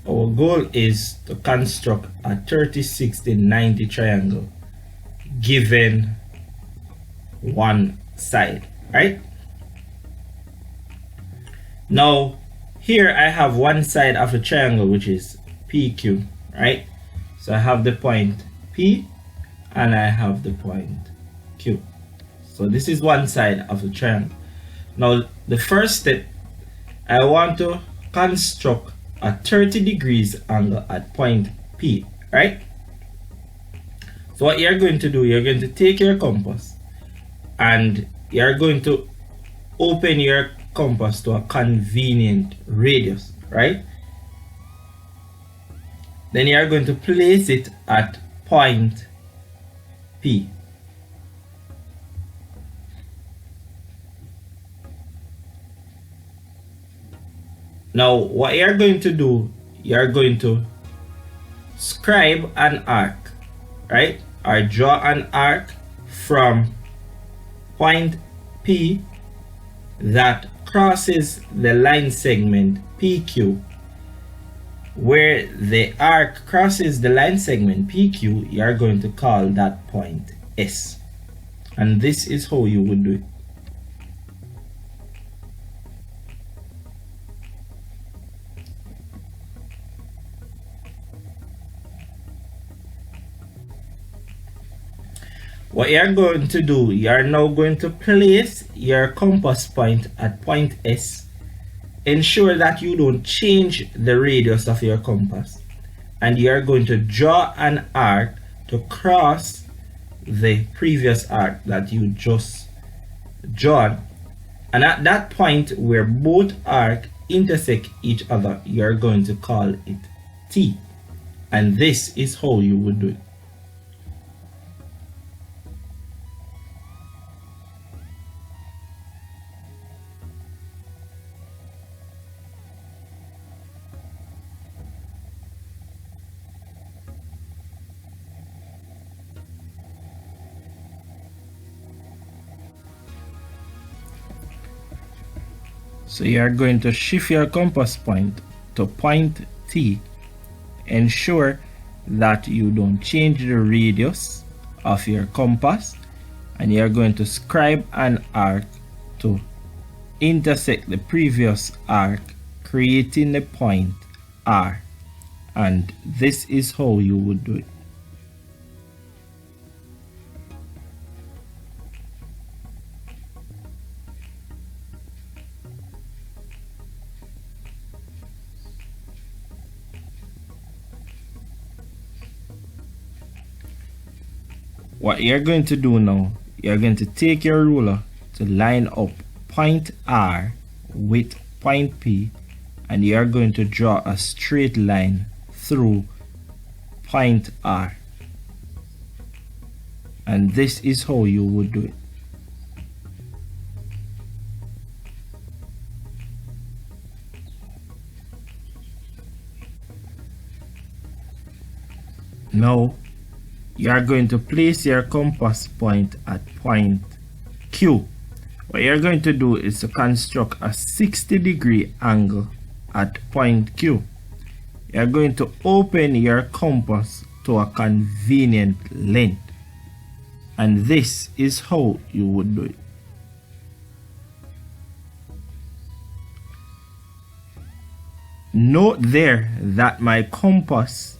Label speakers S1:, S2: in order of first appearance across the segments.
S1: our goal is to construct a 30, 60, 90 triangle given one side, right? Now here I have one side of the triangle, which is PQ, right? So I have the point P and I have the point Q. So this is one side of the triangle. Now the first step, I want to construct a 30 degrees angle at point P, right? So what you're going to do, you're going to take your compass and you're going to open your compass to a convenient radius, right? Then you're going to place it at point P. Now what you're going to do, you're going to scribe an arc, right? Or draw an arc from point P that crosses the line segment PQ. Where the arc crosses the line segment PQ, you are going to call that point S. And this is how you would do it. What you're going to do, you're now going to place your compass point at point S. Ensure that you don't change the radius of your compass. And you're going to draw an arc to cross the previous arc that you just drawn. And at that point where both arcs intersect each other, you're going to call it T. And this is how you would do it. So you are going to shift your compass point to point T. Ensure that you don't change the radius of your compass, and you are going to scribe an arc to intersect the previous arc, creating the point R. And this is how you would do it. What you're going to do now, you're going to take your ruler to line up point R with point P, and you're going to draw a straight line through point R. And this is how you would do it. Now you are going to place your compass point at point Q. What you're going to do is to construct a 60-degree angle at point Q. You're going to open your compass to a convenient length. And this is how you would do it. Note there that my compass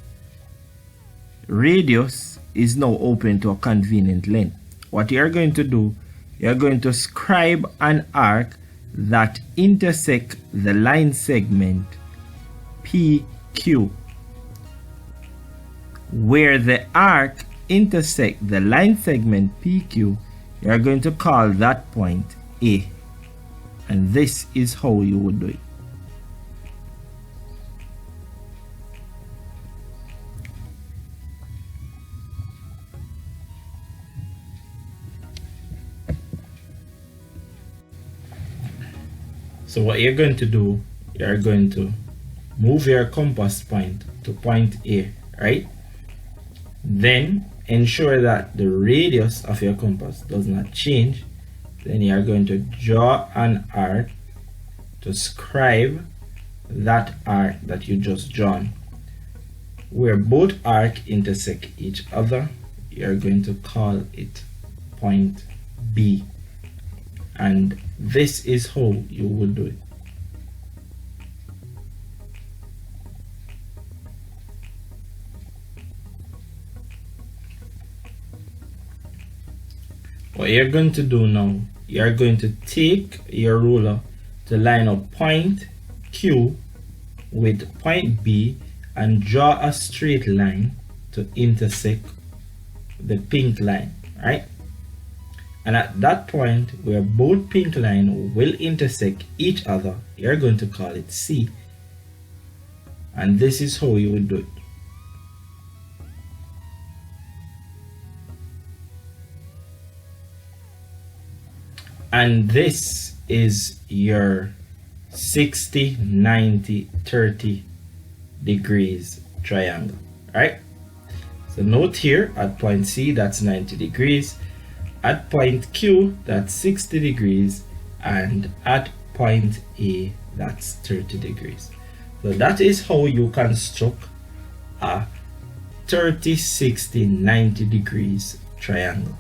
S1: radius is now open to a convenient length. What you're going to do, you're going to scribe an arc that intersect the line segment PQ. Where the arc intersect the line segment PQ, you're going to call that point A. And this is how you would do it. So what you're going to do, you're going to move your compass point to point A, right? Then ensure that the radius of your compass does not change. Then you're going to draw an arc to scribe that arc that you just drawn. where both arcs intersect each other, you're going to call it point B. And this is how you would do it. What you're going to do now, you're going to take your ruler to line up point Q with point B and draw a straight line to intersect the pink line, right? And at that point where both pink lines will intersect each other, you're going to call it C. And this is how you would do it. And this is your 60, 90, 30 degrees triangle, right? So note here at point C, that's 90 degrees. At point Q, that's 60 degrees. And at point A, that's 30 degrees. So that is how you construct a 30, 60, 90 degrees triangle.